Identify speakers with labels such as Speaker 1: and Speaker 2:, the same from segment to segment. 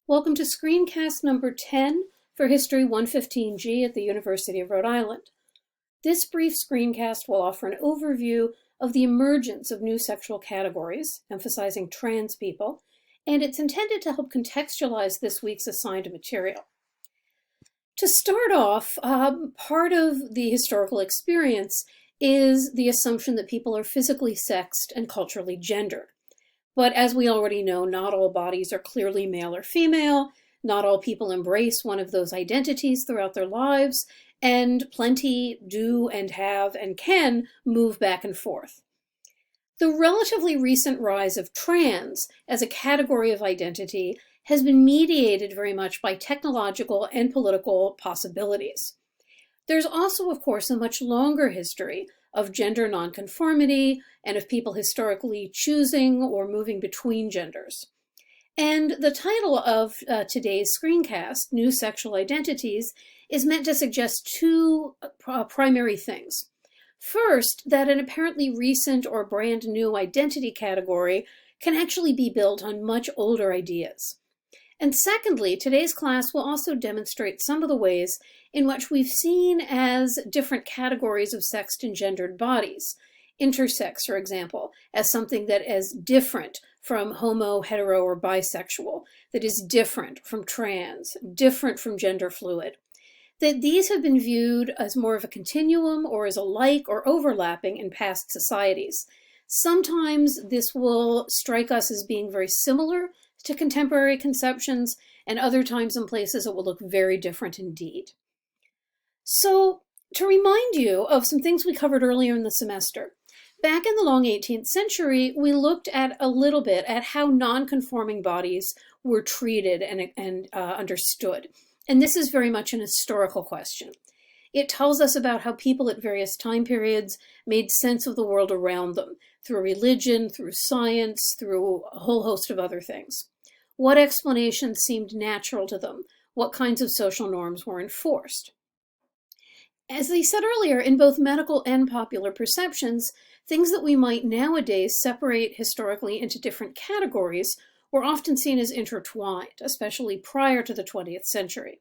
Speaker 1: Welcome to Screencast number 10 for History 115G at the University of Rhode Island. This brief screencast will offer an overview of the emergence of new sexual categories, emphasizing trans people, and it's intended to help contextualize this week's assigned material. To start off, part of the historical experience is the assumption that people are physically sexed and culturally gendered. But as we already know, not all bodies are clearly male or female, not all people embrace one of those identities throughout their lives, and plenty do and have and can move back and forth. The relatively recent rise of trans as a category of identity has been mediated very much by technological and political possibilities. There's also, of course, a much longer history of gender nonconformity and of people historically choosing or moving between genders. And the title of today's screencast, New Sexual Identities, is meant to suggest two primary things. First, that an apparently recent or brand new identity category can actually be built on much older ideas. And secondly, today's class will also demonstrate some of the ways in which we've seen as different categories of sexed and gendered bodies. Intersex, for example, as something that is different from homo, hetero, or bisexual, that is different from trans, different from gender fluid. That these have been viewed as more of a continuum or as alike or overlapping in past societies. Sometimes this will strike us as being very similar to contemporary conceptions, and other times and places it will look very different indeed. So, to remind you of some things we covered earlier in the semester, back in the long 18th century, we looked at a little bit at how non-conforming bodies were treated and understood. And this is very much an historical question. It tells us about how people at various time periods made sense of the world around them, through religion, through science, through a whole host of other things. What explanations seemed natural to them? What kinds of social norms were enforced? As I said earlier, in both medical and popular perceptions, things that we might nowadays separate historically into different categories were often seen as intertwined, especially prior to the 20th century.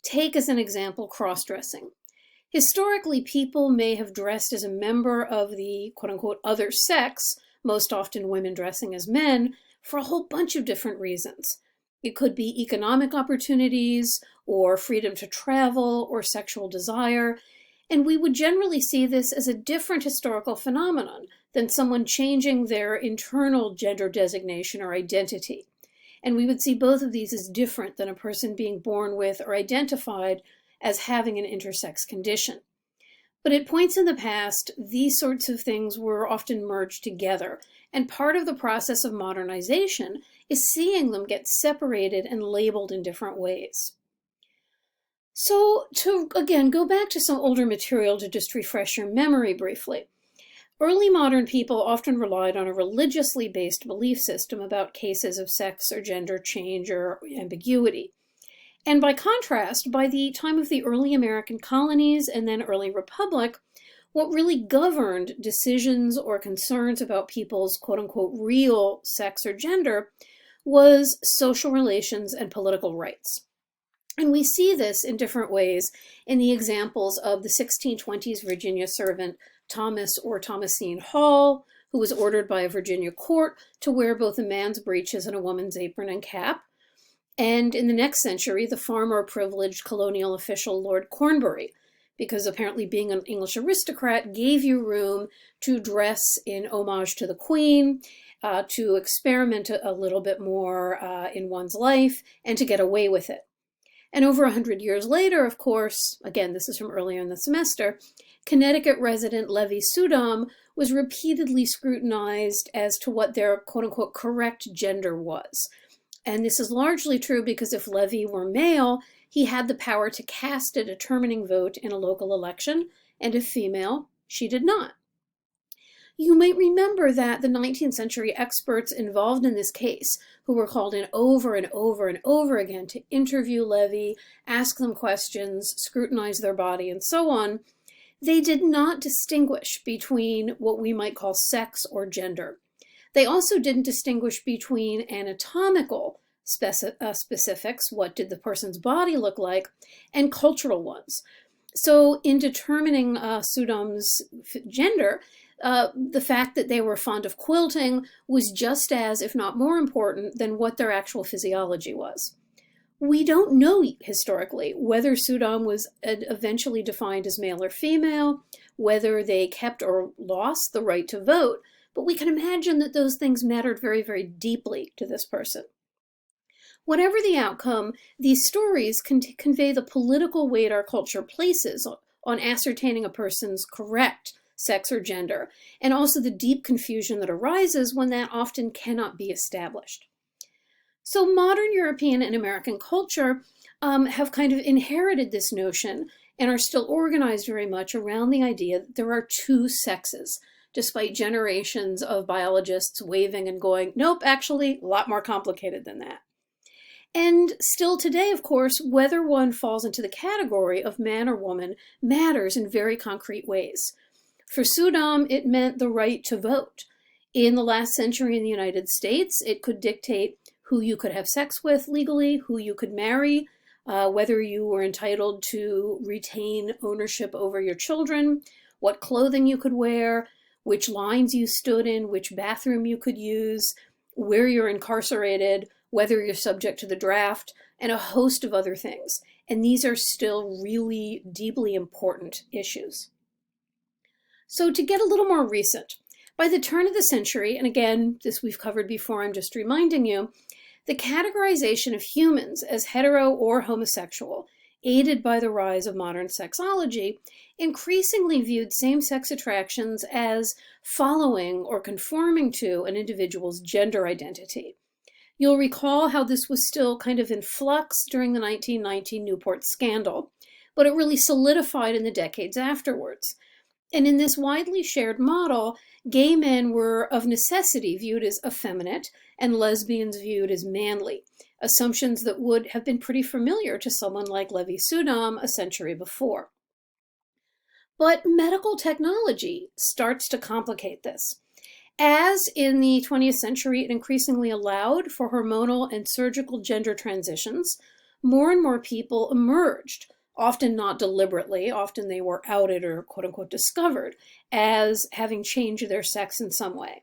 Speaker 1: Take as an example cross-dressing. Historically, people may have dressed as a member of the quote-unquote other sex, most often women dressing as men, for a whole bunch of different reasons. It could be economic opportunities, or freedom to travel, or sexual desire, and we would generally see this as a different historical phenomenon than someone changing their internal gender designation or identity. And we would see both of these as different than a person being born with or identified as having an intersex condition. But at points in the past, these sorts of things were often merged together, and part of the process of modernization is seeing them get separated and labeled in different ways. So to, again, go back to some older material to just refresh your memory briefly. Early modern people often relied on a religiously based belief system about cases of sex or gender change or ambiguity. And by contrast, by the time of the early American colonies and then early republic, what really governed decisions or concerns about people's quote-unquote real sex or gender was social relations and political rights. And we see this in different ways in the examples of the 1620s Virginia servant Thomas or Thomasine Hall, who was ordered by a Virginia court to wear both a man's breeches and a woman's apron and cap. And in the next century, the far more privileged colonial official Lord Cornbury, because apparently being an English aristocrat gave you room to dress in homage to the Queen, to experiment a little bit more in one's life, and to get away with it. And over 100 years later, of course, again, this is from earlier in the semester, Connecticut resident Levi Sudom was repeatedly scrutinized as to what their quote-unquote correct gender was. And this is largely true because if Levi were male, he had the power to cast a determining vote in a local election, and if female, she did not. You might remember that the 19th century experts involved in this case, who were called in over and over and over again to interview Levi, ask them questions, scrutinize their body, and so on, they did not distinguish between what we might call sex or gender. They also didn't distinguish between anatomical specifics, what did the person's body look like, and cultural ones. So in determining Sudam's gender, the fact that they were fond of quilting was just as, if not more important, than what their actual physiology was. We don't know historically whether Sudam was eventually defined as male or female, whether they kept or lost the right to vote, but we can imagine that those things mattered very, very deeply to this person. Whatever the outcome, these stories convey the political weight our culture places on ascertaining a person's correct sex or gender, and also the deep confusion that arises when that often cannot be established. So modern European and American culture have kind of inherited this notion and are still organized very much around the idea that there are two sexes, despite generations of biologists waving and going, nope, actually, a lot more complicated than that. And still today, of course, whether one falls into the category of man or woman matters in very concrete ways. For Sudam, it meant the right to vote. In the last century in the United States, it could dictate who you could have sex with legally, who you could marry, whether you were entitled to retain ownership over your children, what clothing you could wear, which lines you stood in, which bathroom you could use, where you're incarcerated, whether you're subject to the draft, and a host of other things. And these are still really deeply important issues. So to get a little more recent, by the turn of the century, and again, this we've covered before, I'm just reminding you, the categorization of humans as hetero or homosexual, aided by the rise of modern sexology, increasingly viewed same-sex attractions as following or conforming to an individual's gender identity. You'll recall how this was still kind of in flux during the 1919 Newport scandal, but it really solidified in the decades afterwards. And in this widely shared model, gay men were of necessity viewed as effeminate and lesbians viewed as manly, assumptions that would have been pretty familiar to someone like Levi Sudam a century before. But medical technology starts to complicate this. As in the 20th century, it increasingly allowed for hormonal and surgical gender transitions, more and more people emerged, often not deliberately, often they were outed or quote-unquote discovered as having changed their sex in some way.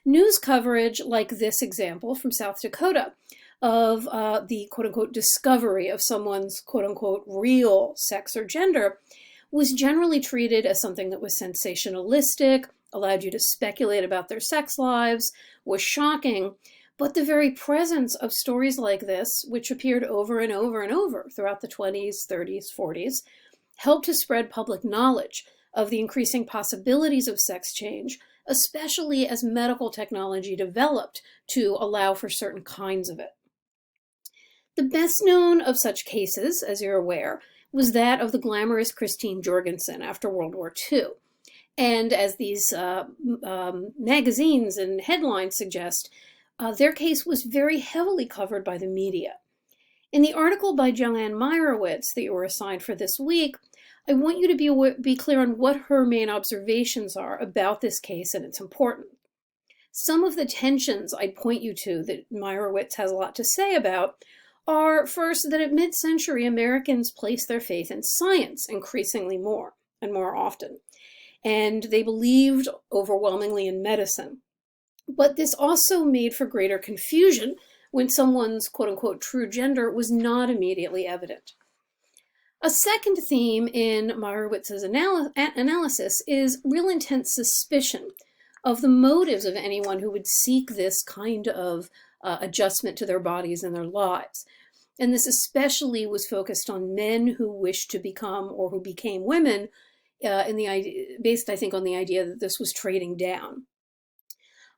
Speaker 1: News coverage like this example from South Dakota of the quote-unquote discovery of someone's quote-unquote real sex or gender was generally treated as something that was sensationalistic, allowed you to speculate about their sex lives, was shocking, but the very presence of stories like this, which appeared over and over and over throughout the 20s, 30s, 40s, helped to spread public knowledge of the increasing possibilities of sex change, especially as medical technology developed to allow for certain kinds of it. The best known of such cases, as you're aware, was that of the glamorous Christine Jorgensen after World War II. And as these magazines and headlines suggest, their case was very heavily covered by the media. In the article by Joanne Meyerowitz that you were assigned for this week, I want you to be clear on what her main observations are about this case and its importance. Some of the tensions I'd point you to that Meyerowitz has a lot to say about are, first, that at mid-century Americans placed their faith in science increasingly more and more often, and they believed overwhelmingly in medicine. But this also made for greater confusion when someone's quote-unquote true gender was not immediately evident. A second theme in Meyerowitz's analysis is real intense suspicion of the motives of anyone who would seek this kind of adjustment to their bodies and their lives. And this especially was focused on men who wished to become or who became women, based, I think, on the idea that this was trading down.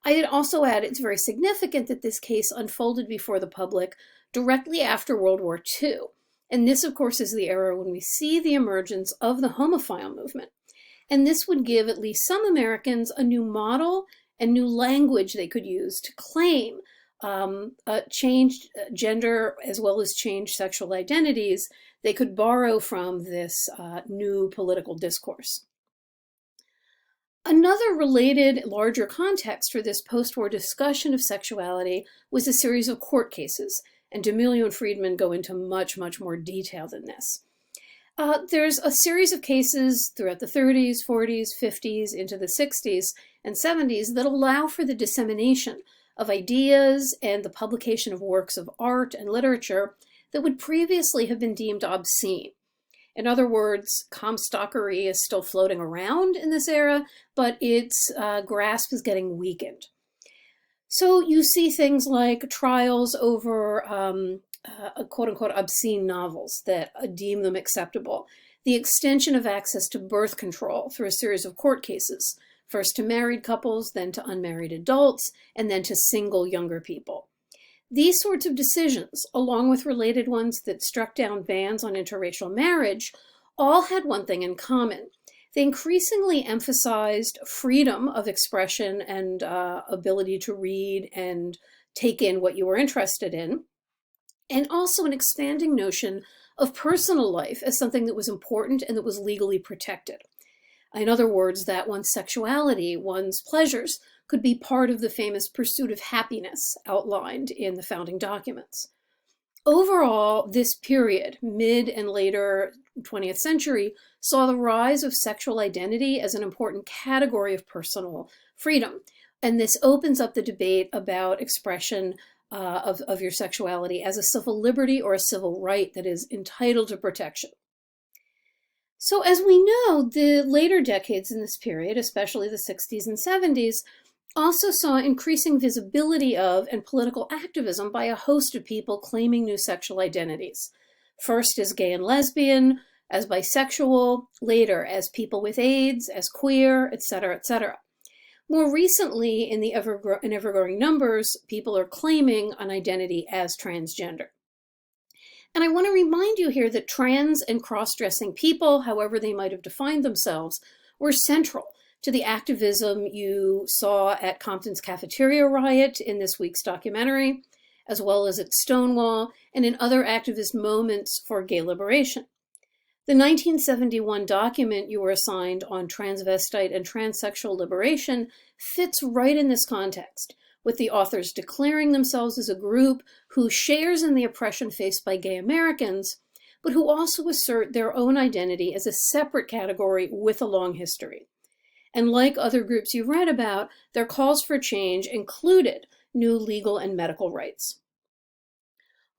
Speaker 1: I'd also add it's very significant that this case unfolded before the public directly after World War II. And this, of course, is the era when we see the emergence of the homophile movement. And this would give at least some Americans a new model and new language they could use to claim changed gender as well as changed sexual identities they could borrow from this new political discourse. Another related, larger context for this post-war discussion of sexuality was a series of court cases, and D'Amelio and Friedman go into much, much more detail than this. There's a series of cases throughout the 30s, 40s, 50s, into the 60s and 70s that allow for the dissemination of ideas and the publication of works of art and literature that would previously have been deemed obscene. In other words, comstockery is still floating around in this era, but its grasp is getting weakened. So you see things like trials over quote-unquote obscene novels that deem them acceptable, the extension of access to birth control through a series of court cases, first to married couples, then to unmarried adults, and then to single younger people. These sorts of decisions, along with related ones that struck down bans on interracial marriage, all had one thing in common. They increasingly emphasized freedom of expression and ability to read and take in what you were interested in, and also an expanding notion of personal life as something that was important and that was legally protected. In other words, that one's sexuality, one's pleasures, could be part of the famous pursuit of happiness outlined in the founding documents. Overall, this period, mid and later 20th century, saw the rise of sexual identity as an important category of personal freedom. And this opens up the debate about expression of your sexuality as a civil liberty or a civil right that is entitled to protection. So as we know, the later decades in this period, especially the 60s and 70s, also saw increasing visibility of and political activism by a host of people claiming new sexual identities. First as gay and lesbian, as bisexual, later as people with AIDS, as queer, etc., etc. More recently, in ever-growing numbers, people are claiming an identity as transgender. And I want to remind you here that trans and cross-dressing people, however they might have defined themselves, were central to the activism you saw at Compton's cafeteria riot in this week's documentary, as well as at Stonewall and in other activist moments for gay liberation. The 1971 document you were assigned on transvestite and transsexual liberation fits right in this context, with the authors declaring themselves as a group who shares in the oppression faced by gay Americans, but who also assert their own identity as a separate category with a long history. And like other groups you read about, their calls for change included new legal and medical rights.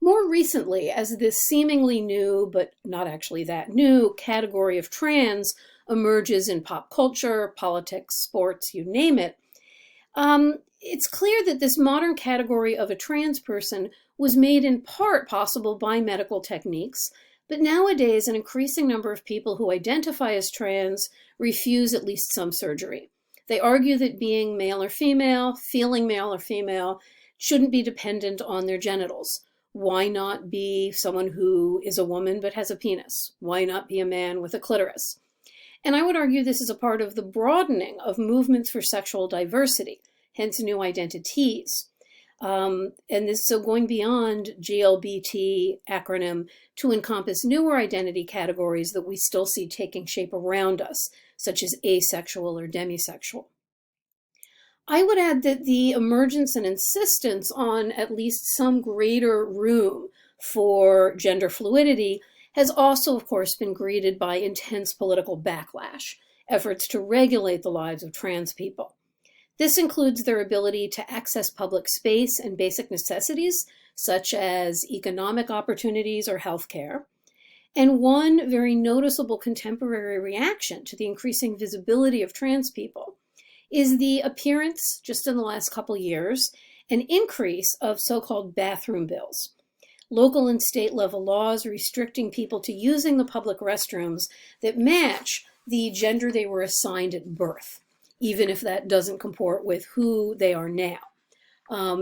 Speaker 1: More recently, as this seemingly new, but not actually that new, category of trans emerges in pop culture, politics, sports, you name it, it's clear that this modern category of a trans person was made in part possible by medical techniques, but nowadays an increasing number of people who identify as trans refuse at least some surgery. They argue that being male or female, feeling male or female, shouldn't be dependent on their genitals. Why not be someone who is a woman but has a penis? Why not be a man with a clitoris? And I would argue this is a part of the broadening of movements for sexual diversity, hence new identities. And this so going beyond GLBT acronym to encompass newer identity categories that we still see taking shape around us, such as asexual or demisexual. I would add that the emergence and insistence on at least some greater room for gender fluidity has also, of course, been greeted by intense political backlash, efforts to regulate the lives of trans people. This includes their ability to access public space and basic necessities, such as economic opportunities or healthcare. And one very noticeable contemporary reaction to the increasing visibility of trans people is the appearance, just in the last couple years, an increase of so-called bathroom bills. Local and state level laws restricting people to using the public restrooms that match the gender they were assigned at birth, even if that doesn't comport with who they are now.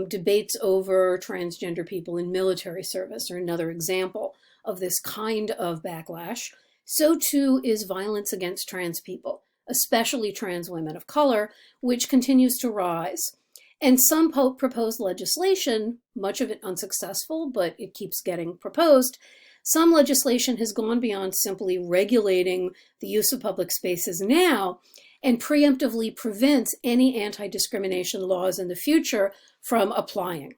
Speaker 1: Debates over transgender people in military service are another example of this kind of backlash. So too is violence against trans people, especially trans women of color, which continues to rise. And some proposed legislation, much of it unsuccessful, but it keeps getting proposed, some legislation has gone beyond simply regulating the use of public spaces now and preemptively prevents any anti-discrimination laws in the future from applying.